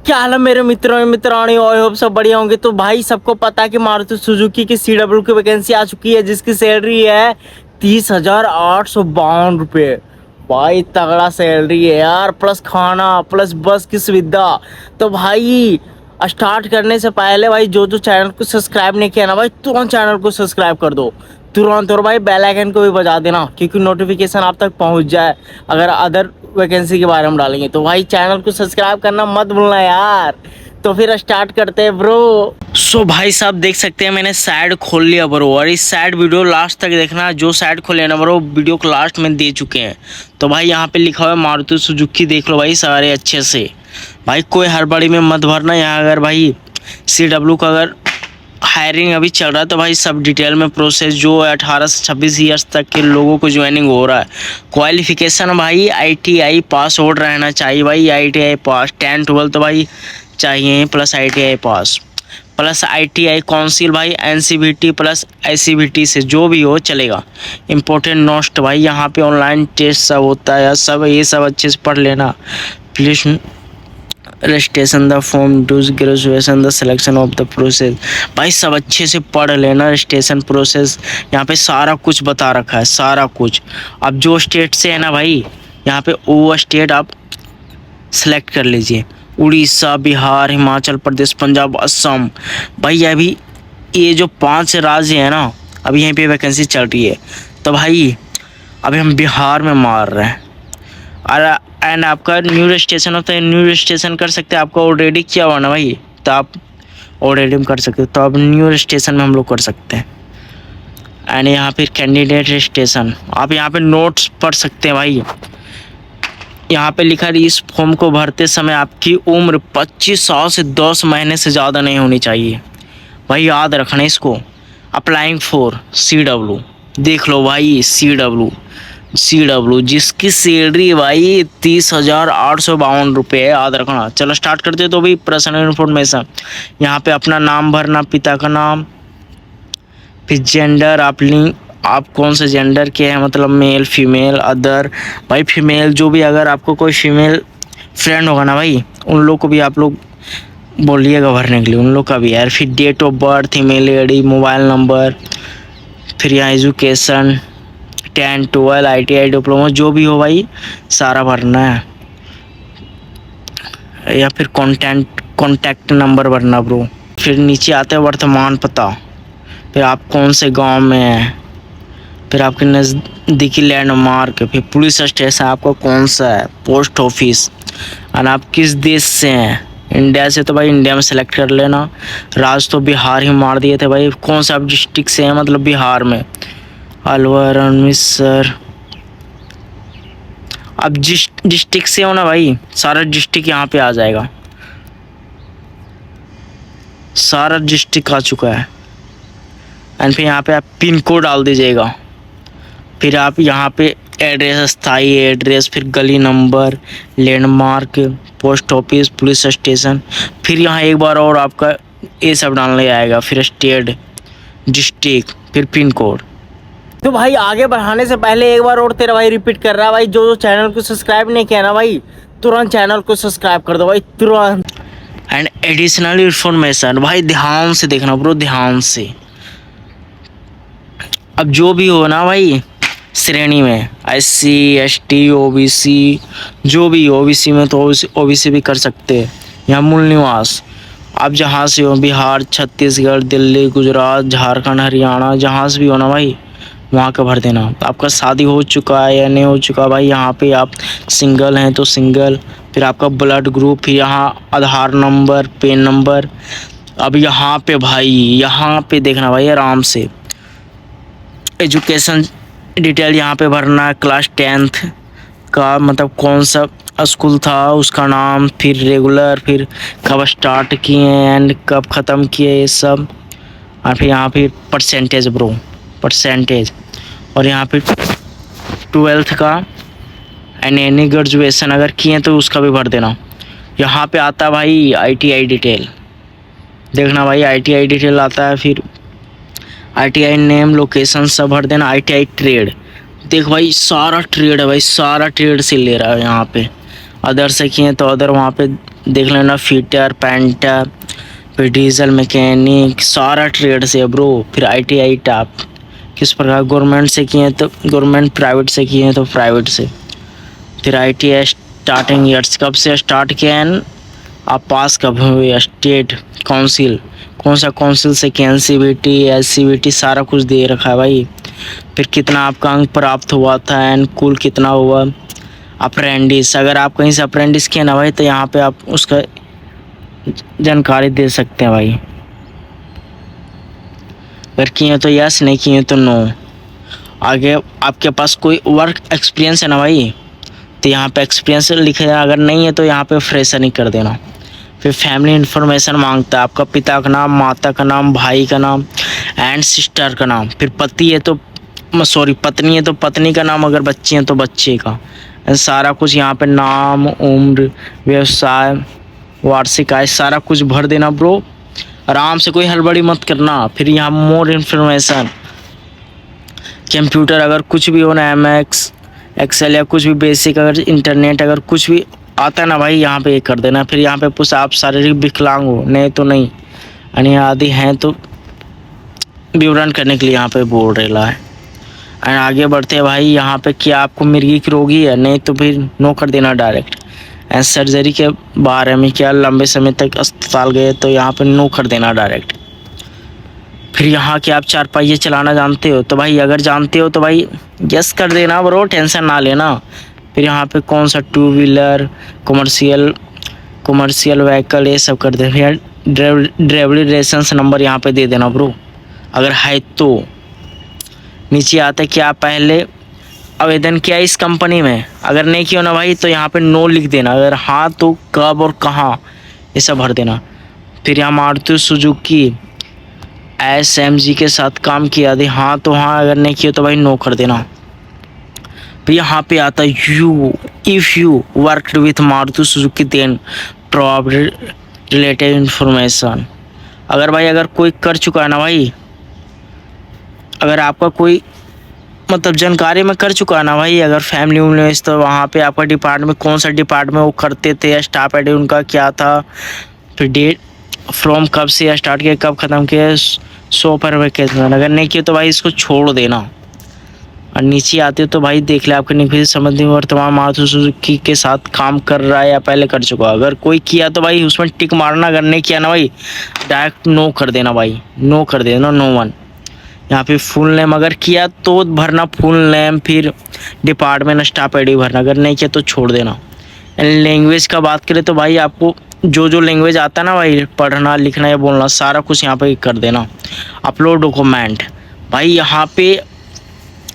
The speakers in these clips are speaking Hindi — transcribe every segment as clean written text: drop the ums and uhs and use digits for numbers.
क्या हाल है मेरे मित्रों मित्राणी, आई होप सब बढ़िया होंगे। तो भाई सबको पता है कि मारुति सुजुकी की CW की वैकेंसी आ चुकी है, जिसकी सैलरी है 30,852 रुपये। भाई तगड़ा सैलरी है यार, प्लस खाना प्लस बस की सुविधा। तो भाई स्टार्ट करने से पहले भाई जो चैनल को सब्सक्राइब नहीं किया ना भाई, तुरंत चैनल को सब्सक्राइब कर दो तुरंत। और भाई बेल आइकन को भी बजा देना, क्योंकि नोटिफिकेशन आप तक पहुंच जाए अगर अदर वैकेंसी के बारे में डालेंगे। तो भाई चैनल को सब्सक्राइब करना मत भूलना यार। तो फिर स्टार्ट करते हैं ब्रो। सो भाई साहब देख सकते हैं मैंने साइड खोल लिया ब्रो, और इस साइड वीडियो लास्ट तक देखना। जो साइड खोले ना ब्रो, वीडियो को लास्ट में दे चुके हैं। तो भाई यहाँ पे लिखा हुआ है मारुति सुजुकी, देख लो भाई सारे अच्छे से। भाई कोई हड़बड़ी में मत भरना यहाँ। अगर भाई CW का अगर हायरिंग अभी चल रहा है तो भाई सब डिटेल में प्रोसेस जो 18 से 26 ईयर्स तक के लोगों को ज्वाइनिंग हो रहा है। क्वालिफिकेशन भाई ITI पास आउट रहना चाहिए भाई। ITI पास 10-12 तो भाई चाहिए, प्लस ITI पास, प्लस ITI काउंसिल भाई NCVT प्लस ICVT से जो भी हो चलेगा। इम्पोर्टेंट नोट भाई यहाँ पे ऑनलाइन टेस्ट सब होता है सब, ये सब अच्छे से पढ़ लेना please. Registration the form does graduation the selection of the process, भाई सब अच्छे से पढ़ लेना। रजिस्ट्रेशन प्रोसेस यहाँ पे सारा कुछ बता रखा है, सारा कुछ। अब जो स्टेट से है ना भाई, यहाँ पे वो स्टेट आप सेलेक्ट कर लीजिए। उड़ीसा, बिहार, हिमाचल प्रदेश, पंजाब, असम। भाई अभी ये जो 5 राज्य है ना, अभी यहीं पे वैकेंसी चल रही है। तो भाई अभी हम बिहार में मार रहे हैं। और एंड आपका न्यू रजिस्ट्रेशन होता है, न्यू रजिस्ट्रेशन कर सकते हैं। आपका ऑलरेडी किया हुआ ना भाई, तो आप ऑलरेडी कर सकते हो। तो अब न्यू रजिस्ट्रेशन में हम लोग कर सकते हैं। एंड यहाँ फिर कैंडिडेट रजिस्ट्रेशन, आप यहाँ पे नोट्स पढ़ सकते हैं भाई। यहाँ पे लिखा है इस फॉर्म को भरते समय आपकी उम्र 25 साल से 10 महीने से ज़्यादा नहीं होनी चाहिए। भाई याद रखना इसको। अप्लाइंग फॉर CW, देख लो भाई CW जिसकी सैलरी भाई 30,852 रुपये है, याद रखना। चलो स्टार्ट करते हैं। तो भाई पर्सनल इन्फॉर्मेशन यहाँ पे अपना नाम भरना, पिता का नाम, फिर जेंडर आप कौन से जेंडर के हैं, मतलब मेल फीमेल अदर। भाई फीमेल जो भी, अगर आपको कोई फीमेल फ्रेंड होगा ना भाई, उन लोग को भी आप लोग बोलिएगा भरने के लिए, उन लोग का भी यार। फिर date of birth, email ID, mobile number, फिर यहाँ एजुकेशन 10-12 ITI डिप्लोमा जो भी हो भाई सारा भरना है। या फिर कॉन्टैक्ट नंबर भरना ब्रो। फिर नीचे आते हैं वर्तमान पता, फिर आप कौन से गांव में हैं, फिर आपके नज़दीकी लैंडमार्क, फिर पुलिस स्टेशन आपका कौन सा है, पोस्ट ऑफिस, और आप किस देश से हैं। इंडिया से तो भाई इंडिया में सेलेक्ट कर लेना। राज तो बिहार ही मार दिए थे भाई। कौन सा आप डिस्ट्रिक्ट से हैं, मतलब बिहार में, अलवर, अमृतसर। अब जिस डिस्ट्रिक्ट से हो ना भाई, सारा डिस्ट्रिक्ट यहाँ पे आ जाएगा। सारा डिस्ट्रिक्ट आ चुका है। एंड फिर यहाँ पे आप पिन कोड डाल दीजिएगा। फिर आप यहाँ पे एड्रेस, स्थायी एड्रेस, फिर गली number, landmark, post office, police station. फिर यहाँ एक बार और आपका ये सब डालने आएगा। फिर स्टेट, डिस्ट्रिक्ट, फिर पिन कोड। तो भाई आगे बढ़ाने से पहले एक बार और तेरा भाई रिपीट कर रहा है भाई, जो चैनल को सब्सक्राइब नहीं किया ना भाई, तुरंत चैनल को सब्सक्राइब कर दो भाई, तुरंत। एंड एडिशनल इन्फॉर्मेशन भाई ध्यान से देखना ब्रो, ध्यान से। अब जो भी हो ना भाई श्रेणी में, SC ST OBC जो भी, OBC में तो OBC भी कर सकते हैं। यहाँ मूल निवास, आप जहाँ से हो, बिहार, छत्तीसगढ़, दिल्ली, गुजरात, झारखंड, हरियाणा, जहाँ से भी हो ना भाई, वहाँ का भर देना। आपका शादी हो चुका है या नहीं हो चुका भाई, यहाँ पे आप सिंगल हैं तो सिंगल, फिर आपका ब्लड ग्रुप, फिर यहाँ आधार नंबर, पेन नंबर। अब यहाँ पे भाई, यहाँ पे देखना भाई आराम से। एजुकेशन डिटेल यहाँ पे भरना है, क्लास 10th का, मतलब कौन सा स्कूल था उसका नाम, फिर रेगुलर, फिर कब स्टार्ट किए एंड कब ख़त्म किए, ये सब। और फिर यहाँ पे परसेंटेज ब्रो, परसेंटेज। और यहाँ पे 12th का एंड एनी ग्रेजुएशन अगर किए तो उसका भी भर देना। यहाँ पे आता भाई ITI डिटेल, देखना भाई ITI डिटेल आता है। फिर ITI नेम, लोकेशन सब भर देना। ITI ट्रेड, देख भाई सारा ट्रेड है भाई, सारा ट्रेड से ले रहा है यहाँ पे। अदर से किए तो अदर वहाँ पे देख लेना, फिटर, पेंटर, फिर डीजल मैकेनिक, सारा ट्रेड से है ब्रो। फिर ITI टॉप किस प्रकार गवर्नमेंट से किए तो गवर्नमेंट, प्राइवेट से किए तो प्राइवेट से। फिर ITI स्टार्टिंग ईयर्स कब से स्टार्ट किया है, आप पास कब हुए, स्टेट काउंसिल कौन सा काउंसिल से किए, NCVT, SCVT सारा कुछ दे रखा है भाई। फिर कितना आपका अंक प्राप्त हुआ था एंड कुल कितना हुआ। अप्रेंडिस, अगर आप कहीं से अप्रेंडिस किए ना भाई तो यहाँ पे आप उसका जानकारी दे सकते हैं भाई। अगर किए तो यस, नहीं किए तो नो। आगे आपके पास कोई वर्क एक्सपीरियंस है ना भाई तो यहाँ पे एक्सपीरियंस लिखे, अगर नहीं है तो यहाँ पे फ्रेशर नहीं कर देना। फिर फैमिली इन्फॉर्मेशन मांगता है, आपका पिता का नाम, माता का नाम, भाई का नाम एंड सिस्टर का नाम। फिर पति है तो सॉरी पत्नी है तो पत्नी का नाम, अगर बच्चे हैं तो बच्चे का। सारा कुछ यहाँ पे नाम, उम्र, व्यवसाय, वार्षिक आय सारा कुछ भर देना ब्रो। आराम से, कोई हड़बड़ी मत करना। फिर यहाँ मोर इन्फॉर्मेशन, कंप्यूटर अगर कुछ भी हो ना, MX एक्सेल या कुछ भी बेसिक, अगर इंटरनेट अगर कुछ भी आता है ना भाई यहाँ पे ये कर देना। फिर यहाँ पे पूछ आप शारीरिक विकलांग हो, नहीं तो नहीं, यानी आदि हैं तो विवरण करने के लिए यहाँ पे बोल रहा है। एंड आगे बढ़ते हैं भाई, यहाँ पे क्या आपको मिर्गी की रोगी है, नहीं तो फिर नो कर देना डायरेक्ट। एंड सर्जरी के बारे में क्या लंबे समय तक अस्पताल गए तो यहाँ पे नो कर देना डायरेक्ट। फिर यहाँ के आप 4 पहिए चलाना जानते हो तो भाई, अगर जानते हो तो भाई यस कर देना ब्रो, टेंशन ना लेना। फिर यहाँ पे कौन सा 2 व्हीलर, कमर्शियल व्हीकल ये सब कर दे। फिर ड्राइवरी लाइसेंस नंबर यहाँ पे दे देना ब्रो, अगर है तो। नीचे आता है कि आप पहले आवेदन किया इस कंपनी में, अगर नहीं किया ना भाई तो यहाँ पे नो लिख देना, अगर हाँ तो कब और कहाँ ये सब भर देना। फिर यहाँ मारुति सुजुकी SMG के साथ काम किया दे, हाँ तो हाँ, अगर नहीं किया तो भाई नो कर देना। फिर यहाँ पे आता है if you worked with Maruti Suzuki then provide related information. अगर कोई कर चुका है ना भाई, अगर आपका कोई मतलब जानकारी में कर चुका है ना भाई, अगर फैमिली में, तो वहाँ पे आपका डिपार्टमेंट कौन सा डिपार्टमेंट वो करते थे, स्टाफ आईडी उनका क्या था, फिर डेट फ्रॉम कब से स्टार्ट किया कब ख़त्म किया, 100 पर वैकेशन। अगर नहीं किया तो भाई इसको छोड़ देना। और नीचे आते तो भाई देख ले आपके निजी संबंधी वर्तमान मारुति सुजुकी के साथ काम कर रहा है या पहले कर चुका। अगर कोई किया तो भाई उसमें टिक मारना, अगर नहीं किया ना भाई डायरेक्ट नो कर देना भाई, नो कर देना, नो वन। यहाँ पे फुल नेम अगर किया तो भरना फुल नेम, फिर डिपार्टमेंट स्टाफ आईडी भरना, अगर नहीं किया तो छोड़ देना। लैंग्वेज का बात करें तो भाई आपको जो लैंग्वेज आता है ना भाई, पढ़ना लिखना या बोलना सारा कुछ यहाँ पे कर देना। अपलोड डॉक्यूमेंट भाई यहाँ पे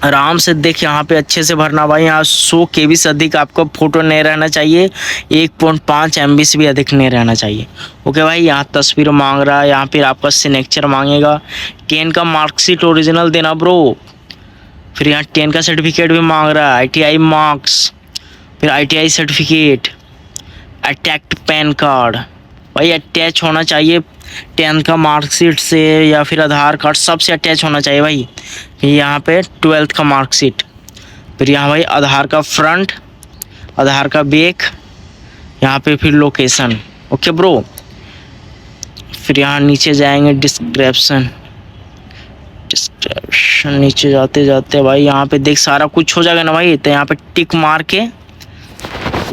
आराम से देख, यहाँ पे अच्छे से भरना भाई। यहाँ 100 KB से अधिक आपका फ़ोटो नहीं रहना चाहिए, 1.5 MB से भी अधिक नहीं रहना चाहिए। ओके भाई, यहाँ तस्वीर मांग रहा है, यहाँ पे आपका सिग्नेचर मांगेगा। 10 का मार्कशीट ओरिजिनल देना ब्रो। फिर यहाँ 10 का सर्टिफिकेट भी मांग रहा है, ITI मार्क्स, फिर ITI certificate, attached pan card भाई अटैच होना चाहिए 10th का मार्कशीट से, या फिर आधार कार्ड सबसे अटैच होना चाहिए भाई। फिर यहाँ पे 12th का मार्कशीट, फिर यहाँ भाई आधार का फ्रंट, आधार का बैक, यहाँ पे फिर लोकेशन। ओके ब्रो, फिर यहाँ नीचे जाएंगे डिस्क्रिप्शन नीचे जाते जाते भाई यहाँ पे देख सारा कुछ हो जाएगा ना भाई, तो यहाँ पे टिक मार के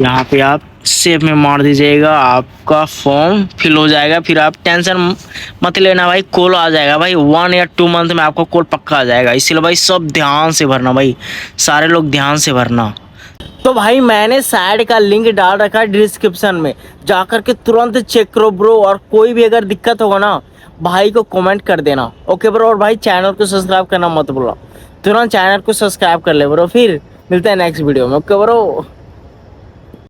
यहाँ पे आप सेव में मार दीजिएगा, आपका फॉर्म फिल हो जाएगा। फिर आप टेंशन मत लेना भाई, कॉल आ जाएगा भाई 1 या 2 मंथ में आपको कॉल पक्का आ जाएगा। इसीलिए भाई सब ध्यान से भरना भाई, सारे लोग ध्यान से भरना। तो भाई मैंने साइड का लिंक डाल रखा है डिस्क्रिप्शन में, जाकर के तुरंत चेक करो ब्रो। और कोई भी अगर दिक्कत होगा ना भाई को कमेंट कर देना। ओके ब्रो, और भाई चैनल को सब्सक्राइब करना मत भूलो, तुरंत चैनल को सब्सक्राइब कर ले ब्रो। फिर मिलते हैं नेक्स्ट वीडियो में। Okay bro.